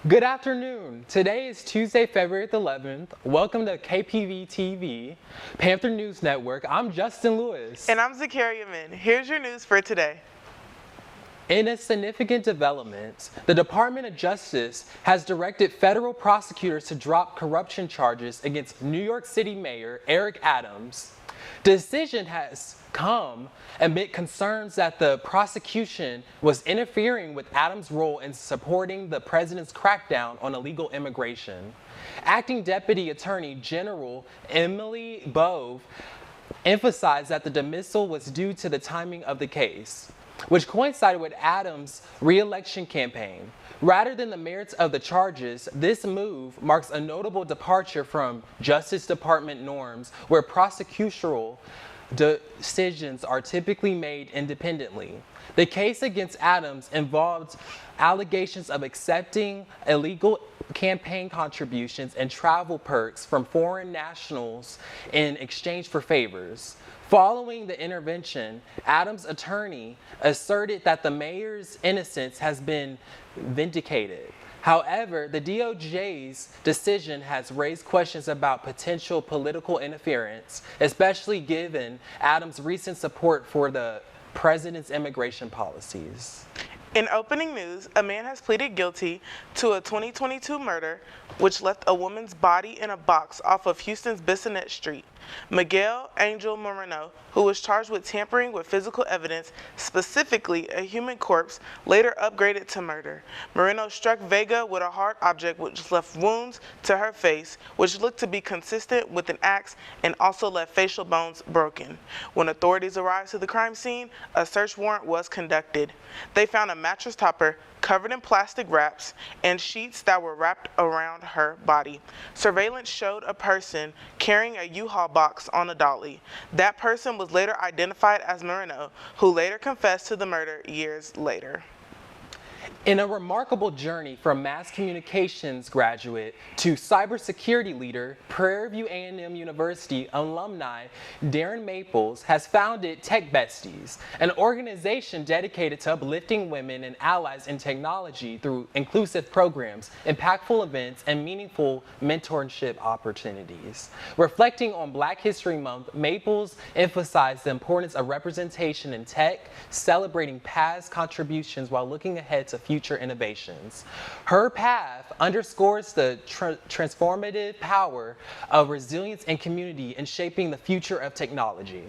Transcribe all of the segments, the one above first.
Good afternoon. Today is Tuesday, February 11th. Welcome to KPVU-TV, Panther News Network. I'm Justin Lewis. And I'm Zacaria Mehn. Here's your news for today. In a significant development, the Department of Justice has directed federal prosecutors to drop corruption charges against New York City Mayor Eric Adams. The decision has come amid concerns that the prosecution was interfering with Adams' role in supporting the president's crackdown on illegal immigration. Acting Deputy Attorney General Emily Bove emphasized that the dismissal was due to the timing of the case, which coincided with Adams' re-election campaign. Rather than the merits of the charges, this move marks a notable departure from Justice Department norms where prosecutorial decisions are typically made independently. The case against Adams involved allegations of accepting illegal campaign contributions and travel perks from foreign nationals in exchange for favors. Following the intervention, Adams' attorney asserted that the mayor's innocence has been vindicated. However, the DOJ's decision has raised questions about potential political interference, especially given Adams' recent support for the president's immigration policies. In opening news, a man has pleaded guilty to a 2022 murder which left a woman's body in a box off of Houston's Bissonnette Street. Miguel Angel Moreno, who was charged with tampering with physical evidence, specifically a human corpse, later upgraded to murder. Moreno struck Vega with a hard object which left wounds to her face, which looked to be consistent with an axe and also left facial bones broken. When authorities arrived to the crime scene, a search warrant was conducted. They found a mattress topper covered in plastic wraps and sheets that were wrapped around her body. Surveillance showed a person carrying a U-Haul box on a dolly. That person was later identified as Moreno, who later confessed to the murder years later. In a remarkable journey from mass communications graduate to cybersecurity leader, Prairie View A&M University alumni Darren Maples has founded Tech Besties, an organization dedicated to uplifting women and allies in technology through inclusive programs, impactful events, and meaningful mentorship opportunities. Reflecting on Black History Month, Maples emphasized the importance of representation in tech, celebrating past contributions while looking ahead to future innovations. Her path underscores the transformative power of resilience and community in shaping the future of technology.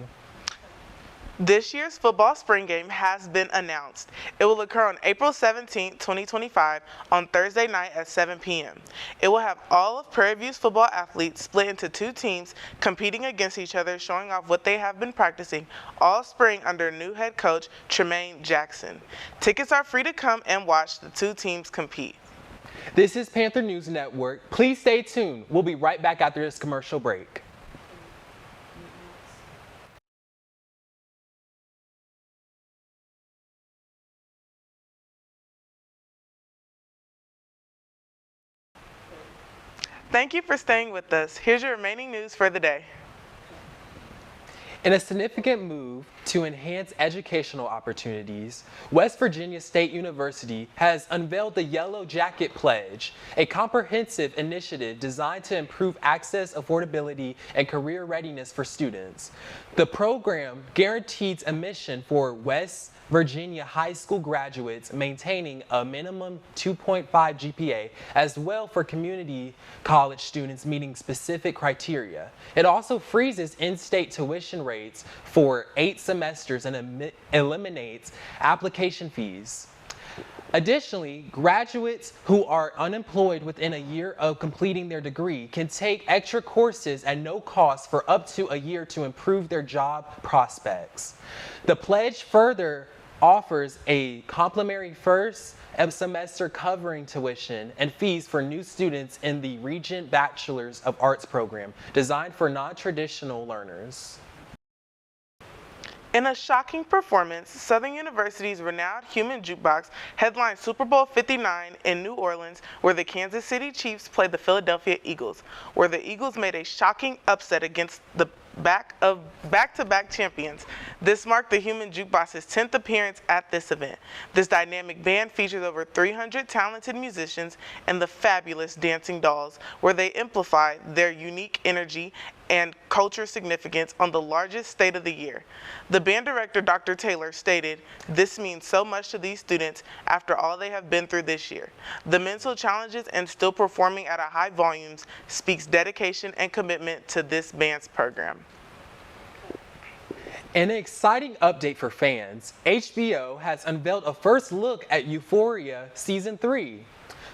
This year's football spring game has been announced. It will occur on April 17, 2025 on Thursday night at 7 p.m. It will have all of Prairie View's football athletes split into two teams competing against each other, showing off what they have been practicing all spring under new head coach Tremaine Jackson. Tickets are free to come and watch the two teams compete. This is Panther News Network. Please stay tuned. We'll be right back after this commercial break. Thank you for staying with us. Here's your remaining news for the day. In a significant move to enhance educational opportunities, West Virginia State University has unveiled the Yellow Jacket Pledge, a comprehensive initiative designed to improve access, affordability, and career readiness for students. The program guarantees admission for West Virginia high school graduates maintaining a minimum 2.5 GPA, as well for community college students meeting specific criteria. It also freezes in-state tuition rates for 8 semesters and eliminates application fees. Additionally, graduates who are unemployed within a year of completing their degree can take extra courses at no cost for up to a year to improve their job prospects. The pledge further offers a complimentary first semester covering tuition and fees for new students in the Regent Bachelor's of Arts program, designed for non-traditional learners. In a shocking performance, Southern University's renowned Human Jukebox headlined Super Bowl 59 in New Orleans, where the Kansas City Chiefs played the Philadelphia Eagles, where the Eagles made a shocking upset against the back-to-back champions. This marked the Human Jukebox's 10th appearance at this event. This dynamic band features over 300 talented musicians and the fabulous Dancing Dolls, where they amplify their unique energy and culture significance on the largest state of the year. The band director, Dr. Taylor, stated, "This means so much to these students after all they have been through this year. The mental challenges and still performing at a high volumes speaks dedication and commitment to this band's program." An exciting update for fans, HBO has unveiled a first look at Euphoria Season 3,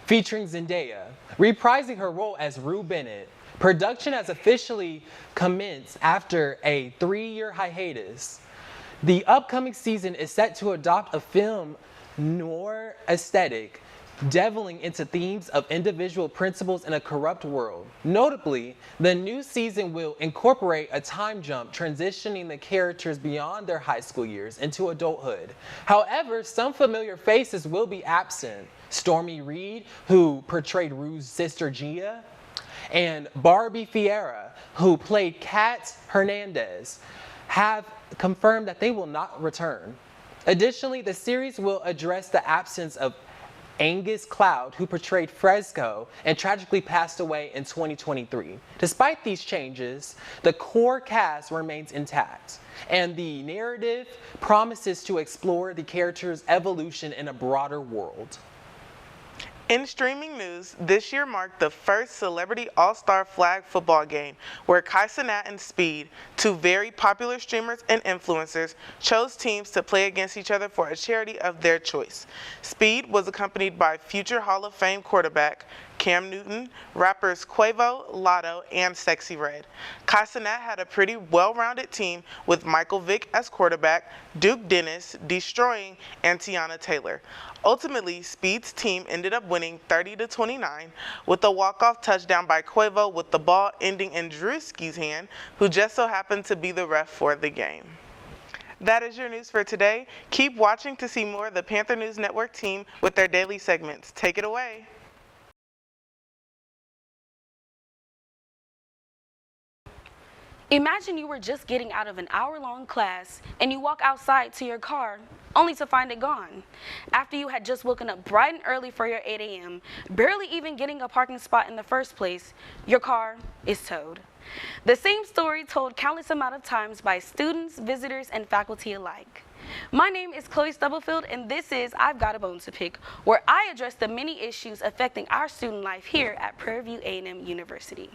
featuring Zendaya, reprising her role as Rue Bennett. Production has officially commenced after a 3-year hiatus. The upcoming season is set to adopt a film noir aesthetic, delving into themes of individual principles in a corrupt world. Notably, the new season will incorporate a time jump, transitioning the characters beyond their high school years into adulthood. However, some familiar faces will be absent. Stormy Reed, who portrayed Rue's sister Gia, and Barbie Fiera, who played Kat Hernandez, have confirmed that they will not return. Additionally, the series will address the absence of Angus Cloud, who portrayed Fresco and tragically passed away in 2023. Despite these changes, the core cast remains intact, and the narrative promises to explore the characters' evolution in a broader world. In streaming news, this year marked the first Celebrity All-Star Flag football game, where Kai Cenat and Speed, two very popular streamers and influencers, chose teams to play against each other for a charity of their choice. Speed was accompanied by future Hall of Fame quarterback Cam Newton, rappers Quavo, Lotto, and Sexy Red. Kai Cenat had a pretty well-rounded team with Michael Vick as quarterback, Duke Dennis, Destroying, and Tiana Taylor. Ultimately, Speed's team ended up winning 30-29 with a walk-off touchdown by Quavo, with the ball ending in Drewski's hand, who just so happened to be the ref for the game. That is your news for today. Keep watching to see more of the Panther News Network team with their daily segments. Take it away. Imagine you were just getting out of an hour-long class and you walk outside to your car only to find it gone. After you had just woken up bright and early for your 8 a.m., barely even getting a parking spot in the first place, your car is towed. The same story told countless amount of times by students, visitors, and faculty alike. My name is Chloe Stubblefield, and this is I've Got a Bone to Pick, where I address the many issues affecting our student life here at Prairie View A&M University.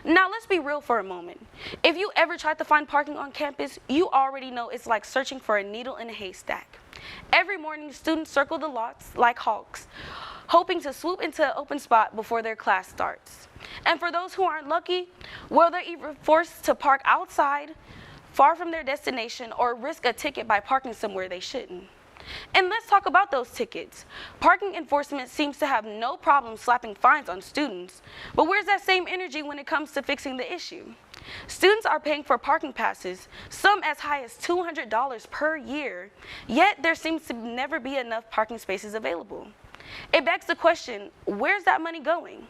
Now let's be real for a moment. If you ever tried to find parking on campus, you already know it's like searching for a needle in a haystack. Every morning, students circle the lots like hawks, hoping to swoop into an open spot before their class starts. And for those who aren't lucky, well, they're either forced to park outside, far from their destination, or risk a ticket by parking somewhere they shouldn't. And let's talk about those tickets. Parking enforcement seems to have no problem slapping fines on students, but where's that same energy when it comes to fixing the issue? Students are paying for parking passes, some as high as $200 per year, yet there seems to never be enough parking spaces available. It begs the question, where's that money going?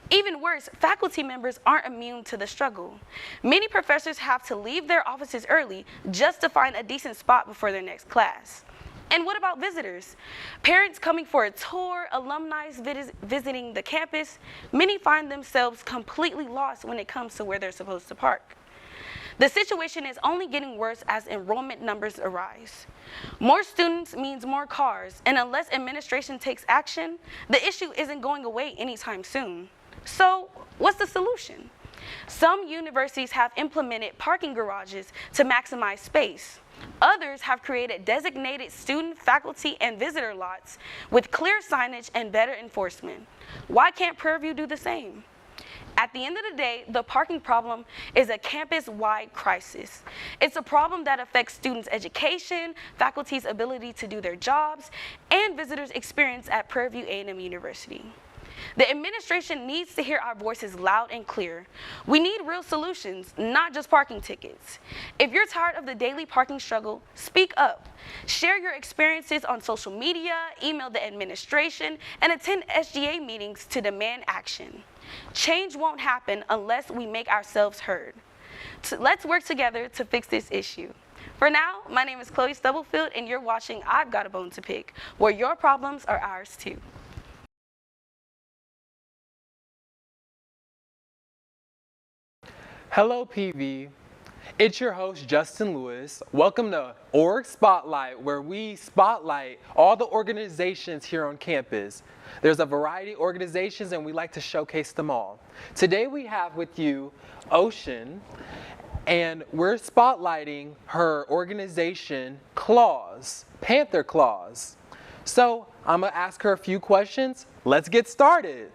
Even worse, faculty members aren't immune to the struggle. Many professors have to leave their offices early just to find a decent spot before their next class. And what about visitors? Parents coming for a tour, alumni visiting the campus, many find themselves completely lost when it comes to where they're supposed to park. The situation is only getting worse as enrollment numbers arise. More students means more cars, and unless administration takes action, the issue isn't going away anytime soon. So, what's the solution? Some universities have implemented parking garages to maximize space. Others have created designated student, faculty, and visitor lots with clear signage and better enforcement. Why can't Prairie View do the same? At the end of the day, the parking problem is a campus-wide crisis. It's a problem that affects students' education, faculty's ability to do their jobs, and visitors' experience at Prairie View A&M University. The administration needs to hear our voices loud and clear. We need real solutions, not just parking tickets. If you're tired of the daily parking struggle, speak up. Share your experiences on social media, email the administration, and attend SGA meetings to demand action. Change won't happen unless we make ourselves heard. Let's work together to fix this issue. For now, my name is Chloe Stubblefield, and you're watching I've Got a Bone to Pick, where your problems are ours too. Hello, PV. It's your host, Justin Lewis. Welcome to Org Spotlight, where we spotlight all the organizations here on campus. There's a variety of organizations, and we like to showcase them all. Today we have with you Ocean, and we're spotlighting her organization, Claws, Panther Claws. So I'm gonna ask her a few questions. Let's get started.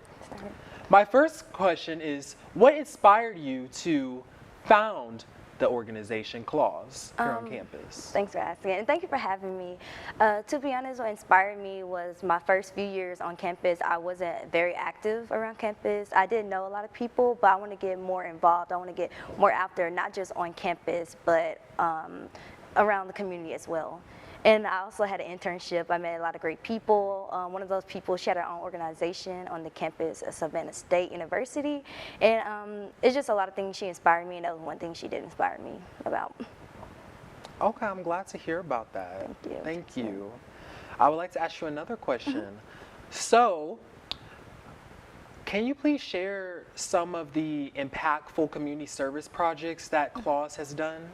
My first question is, what inspired you to found the organization Claws here on campus? Thanks for asking, and thank you for having me. To be honest, what inspired me was my first few years on campus. I wasn't very active around campus. I didn't know a lot of people, but I want to get more involved. I want to get more out there, not just on campus, but around the community as well. And I also had an internship. I met a lot of great people. One of those people, she had her own organization on the campus of Savannah State University. And it's just a lot of things she inspired me, and that was one thing she did inspire me about. Okay, I'm glad to hear about that. Thank you. Thank you. I would like to ask you another question. So, can you please share some of the impactful community service projects that Claws has done?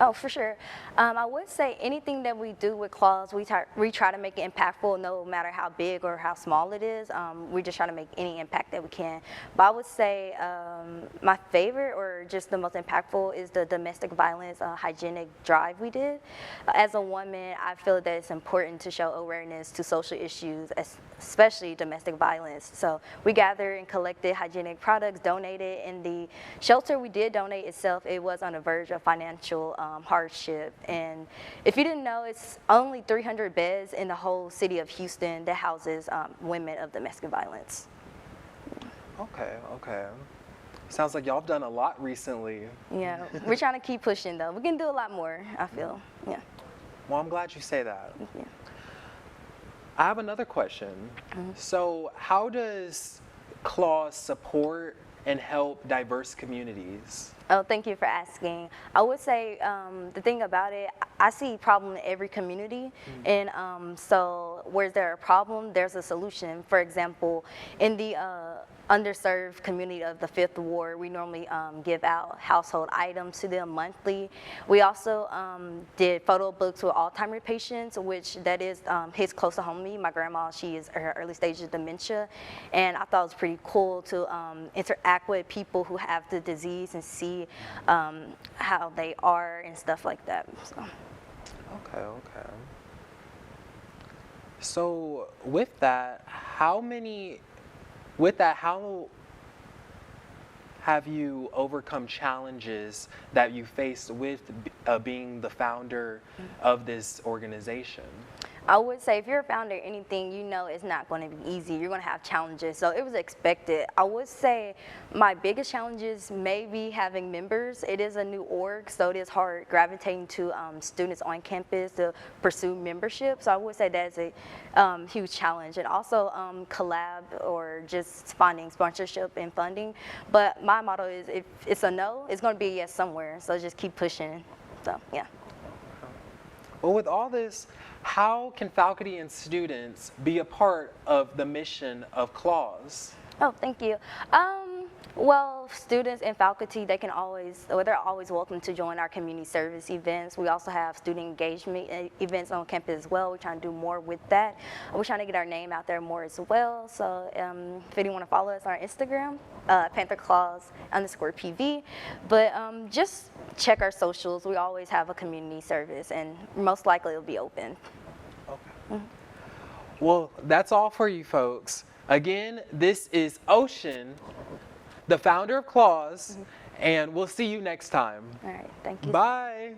Oh, for sure. I would say anything that we do with Claws, we try to make it impactful, no matter how big or how small it is. We just try to make any impact that we can. But I would say my favorite, or just the most impactful, is the domestic violence hygienic drive we did. As a woman, I feel that it's important to show awareness to social issues, especially domestic violence. So we gathered and collected hygienic products, donated, and the shelter we did donate itself, it was on the verge of financial hardship. And if you didn't know, it's only 300 beds in the whole city of Houston that houses women of domestic violence. Okay, okay. Sounds like y'all have done a lot recently. Yeah, we're trying to keep pushing though. We can do a lot more, I feel, yeah. Well, I'm glad you say that. Yeah. I have another question. So, how does Claws support and help diverse communities? Oh, thank you for asking. I would say the thing about it, I see problem in every community, and so where there's a problem, there's a solution. For example, in the underserved community of the 5th Ward, we normally give out household items to them monthly. We also did photo books with Alzheimer's patients, which that is hits close to home to me. My grandma, she is in her early stages of dementia, and I thought it was pretty cool to interact with people who have the disease and see how they are and stuff like that. So. Okay, okay. So with that, how have you overcome challenges that you faced with being the founder of this organization? I would say if you're a founder of anything, you know it's not going to be easy. You're going to have challenges. So it was expected. I would say my biggest challenges may be having members. It is a new org, so it is hard gravitating to students on campus to pursue membership. So I would say that's a huge challenge. And also collab or just finding sponsorship and funding. But my motto is if it's a no, it's going to be a yes somewhere. So just keep pushing. So, yeah. Well, with all this, how can faculty and students be a part of the mission of Claws? Oh, thank you. Well, students and faculty, they're always welcome to join our community service events. We also have student engagement events on campus as well. We're trying to do more with that. We're trying to get our name out there more as well. So if anyone want to follow us on our Instagram, PantherClaws_PV. But just check our socials. We always have a community service, and most likely it'll be open. Okay. Well, that's all for you folks. Again, this is Ocean, the founder of Claws, and we'll see you next time. All right, thank you. Bye.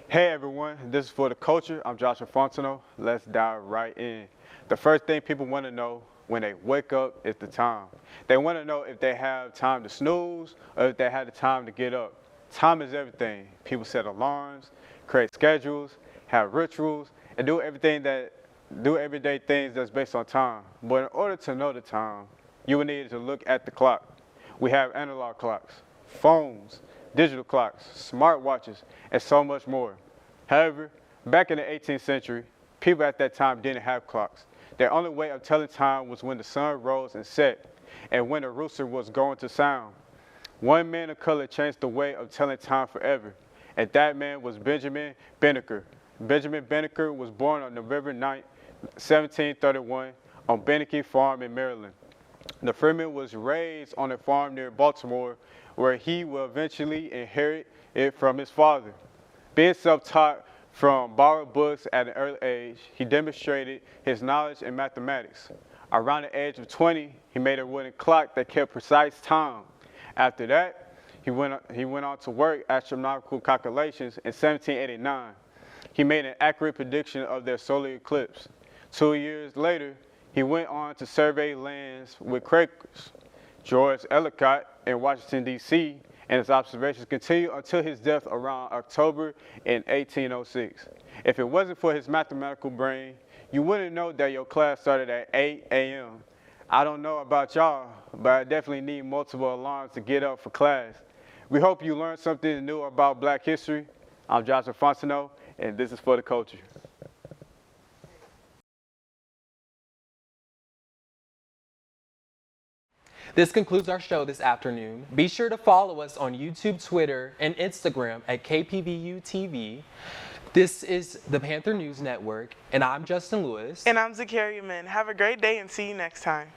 Hey everyone, this is For the Culture. I'm Joshua Fontenot. Let's dive right in. The first thing people want to know when they wake up is the time. They want to know if they have time to snooze or if they have the time to get up. Time is everything. People set alarms, create schedules, have rituals, and do everything that do everyday things that's based on time. But in order to know the time, you would need to look at the clock. We have analog clocks, phones, digital clocks, smartwatches, and so much more. However, back in the 18th century, people at that time didn't have clocks. Their only way of telling time was when the sun rose and set, and when the rooster was going to sound. One man of color changed the way of telling time forever, and that man was Benjamin Banneker. Benjamin Banneker was born on November 9, 1731, on Benneker Farm in Maryland. The Freeman was raised on a farm near Baltimore, where he will eventually inherit it from his father. Being self-taught from borrowed books at an early age, he demonstrated his knowledge in mathematics. Around the age of 20, he made a wooden clock that kept precise time. After that, he went on to work astronomical calculations in 1789. He made an accurate prediction of their solar eclipse. 2 years later, he went on to survey lands with Quakers. George Ellicott in Washington, D.C., and his observations continued until his death around October in 1806. If it wasn't for his mathematical brain, you wouldn't know that your class started at 8 a.m. I don't know about y'all, but I definitely need multiple alarms to get up for class. We hope you learned something new about Black history. I'm Joshua Fontenot, and this is For the Culture. This concludes our show this afternoon. Be sure to follow us on YouTube, Twitter, and Instagram at KPVU-TV. This is the Panther News Network, and I'm Justin Lewis. And I'm Zacaria Mehn. Have a great day and see you next time.